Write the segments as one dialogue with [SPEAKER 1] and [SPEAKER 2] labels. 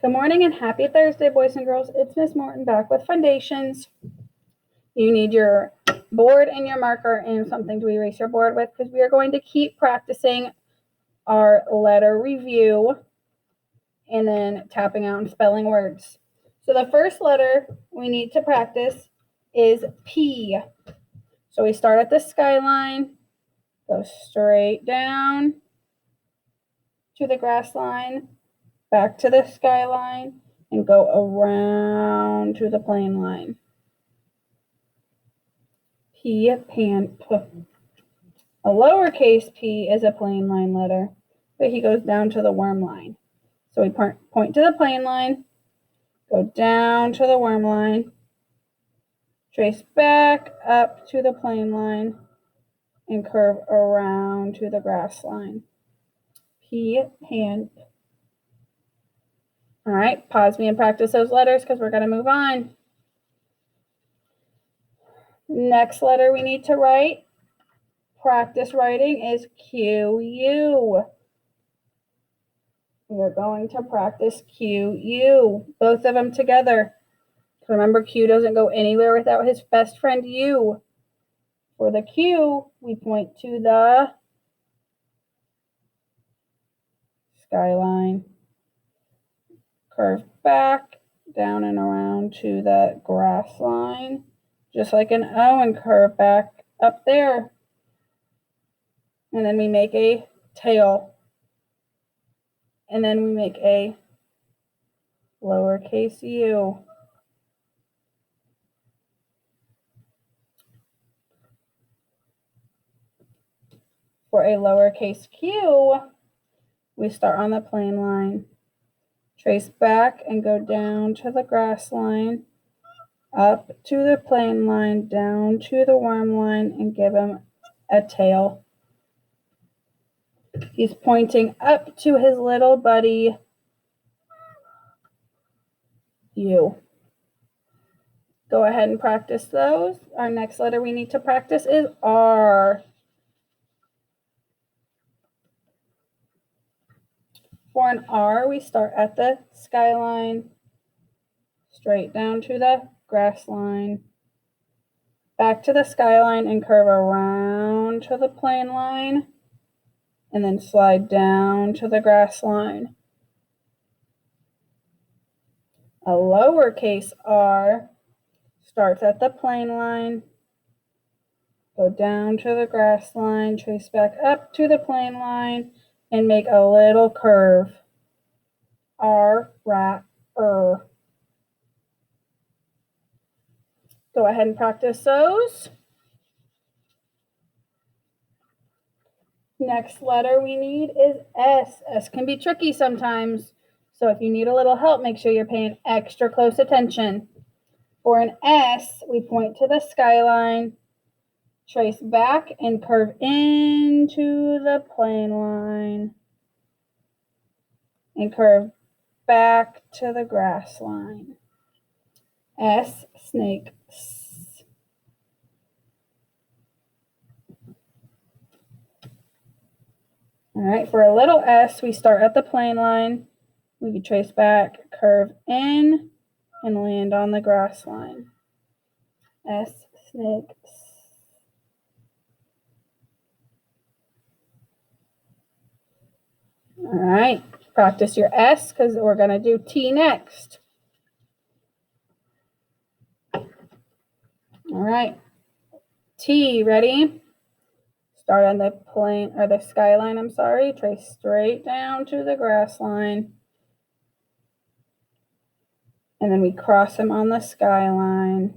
[SPEAKER 1] Good morning and happy Thursday, boys and girls. It's Miss Morton back with FUNdations. You need your board and your marker and something to erase your board with because we are going to keep practicing our letter review and then tapping out and spelling words. So the first letter we need to practice is P. So we start at the skyline, go straight down to the grass line, back to the skyline, and go around to the plain line. P, pan, p. A lowercase p is a plain line letter, but he goes down to the worm line. So we point to the plain line, go down to the worm line, trace back up to the plain line, and curve around to the grass line. P, pan, p. All right, pause me and practice those letters because we're going to move on. Next letter we need to write, practice writing, is Q-U. We are going to practice Q-U, both of them together. Remember, Q doesn't go anywhere without his best friend U. For the Q, we point to the skyline, curve back, down and around to the grass line, just like an O, and curve back up there. And then we make a tail. And then we make a lowercase u. For a lowercase q, we start on the plain line, trace back and go down to the grass line, up to the plain line, down to the worm line, and give him a tail. He's pointing up to his little buddy, U. Go ahead and practice those. Our next letter we need to practice is R. For an R, we start at the skyline, straight down to the grass line, back to the skyline and curve around to the plain line, and then slide down to the grass line. A lowercase r starts at the plain line, go down to the grass line, trace back up to the plain line, and make a little curve. R, rat, er. Go ahead and practice those. Next letter we need is S. S can be tricky sometimes, so if you need a little help, make sure you're paying extra close attention. For an S, we point to the skyline, trace back and curve into the plain line, and curve back to the grass line. S, snake, S. All right, for a little s, we start at the plain line. We can trace back, curve in, and land on the grass line. S, snake, S. All right, practice your S because we're going to do T next. All right, T, ready? Start on the plain or the skyline, trace straight down to the grass line. And then we cross them on the skyline.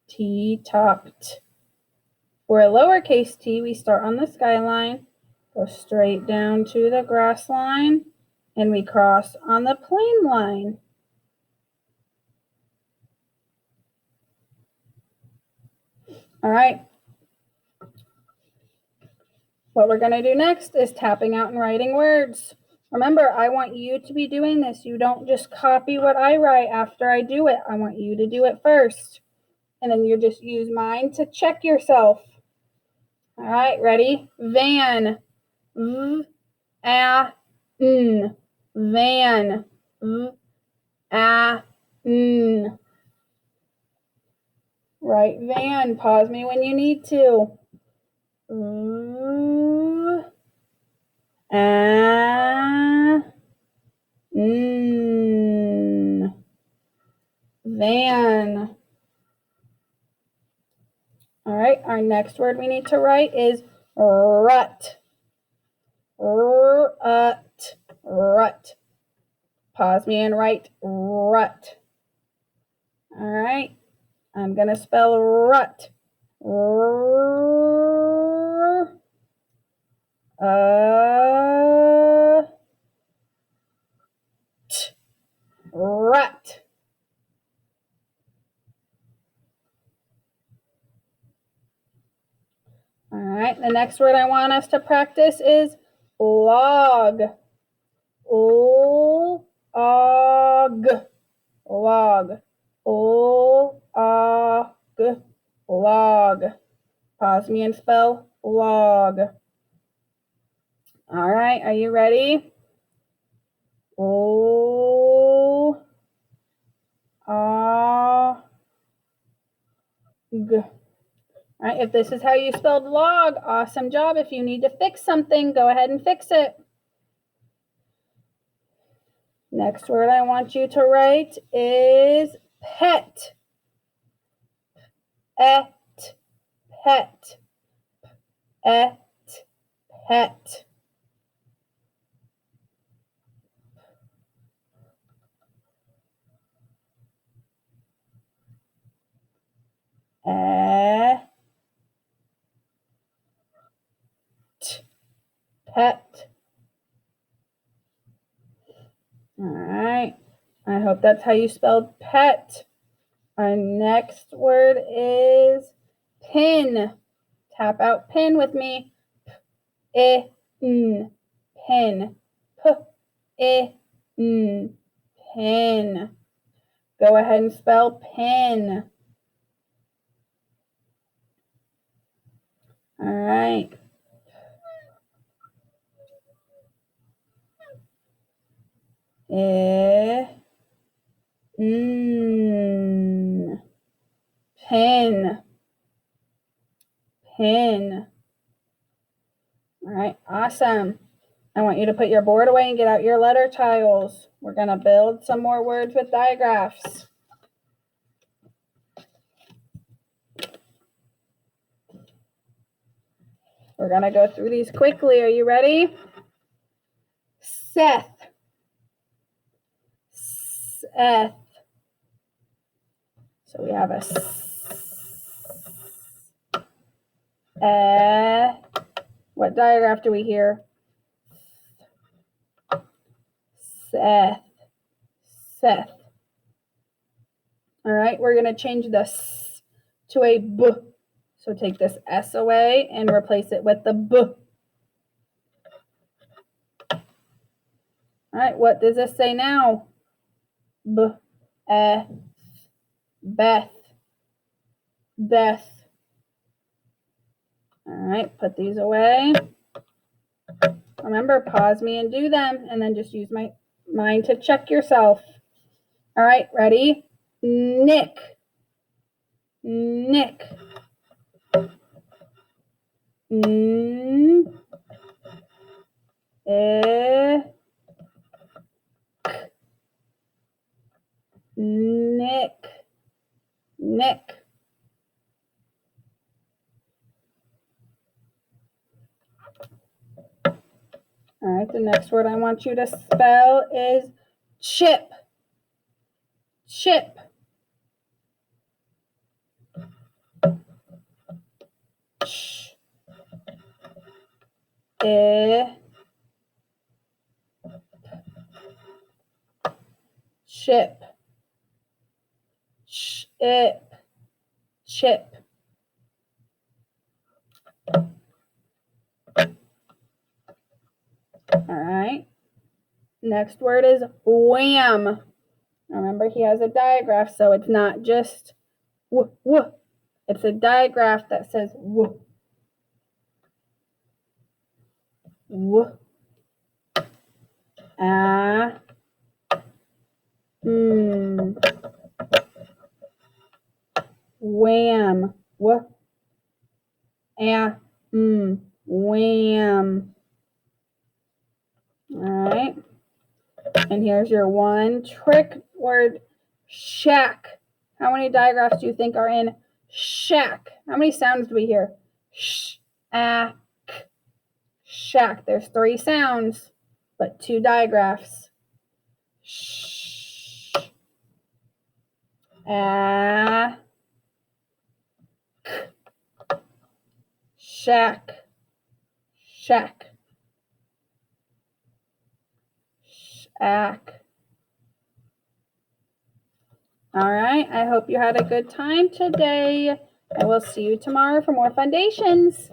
[SPEAKER 1] T, topped. For a lowercase t, we start on the skyline, go straight down to the grass line, and we cross on the plain line. All right. What we're going to do next is tapping out and writing words. Remember, I want you to be doing this. You don't just copy what I write after I do it. I want you to do it first. And then you just use mine to check yourself. All right, ready? Van. V-A-N. Van. N. Right, van. Pause me when you need to. N. Van. All right, our next word we need to write is rut. Rut. Rut. Pause me and write rut. All right, I'm going to spell rut. Rut. All right, the next word I want us to practice is log. Log. Log. Log. Pause me and spell log. All right, are you ready? All right, if this is how you spelled log, awesome job. If you need to fix something, go ahead and fix it. Next word I want you to write is pet. Pet. Pet. Pet. Pet. All right. I hope that's how you spelled pet. Our next word is pin. Tap out pin with me. Pin. Pin. Pin. Go ahead and spell pin. All right. Pin. Pin. All right, awesome. I want you to put your board away and get out your letter tiles. We're going to build some more words with digraphs. We're going to go through these quickly. Are you ready? Seth. Seth. So we have a what digraph do we hear? Seth. Seth. All right, we're going to change the S to a B. So take this S away and replace it with the B. All right, what does this say now? Beth. Beth. All right, put these away. Remember, pause me and do them, and then just use my mind to check yourself. All right, ready? Nick. Nick. Nick. Nick. All right, the next word I want you to spell is chip. Chip. Ch. Chip. Chip. Chip. All right. Next word is wham. Remember, he has a digraph, so it's not just w, w. It's a digraph that says w. W. Wham. Wham. All right. And here's your one trick word, shack. How many digraphs do you think are in shack? How many sounds do we hear? Shack. Shack. There's 3 sounds, but 2 digraphs. Sh. Shack. Shack. Shack. All right. I hope you had a good time today. I will see you tomorrow for more FUNdations.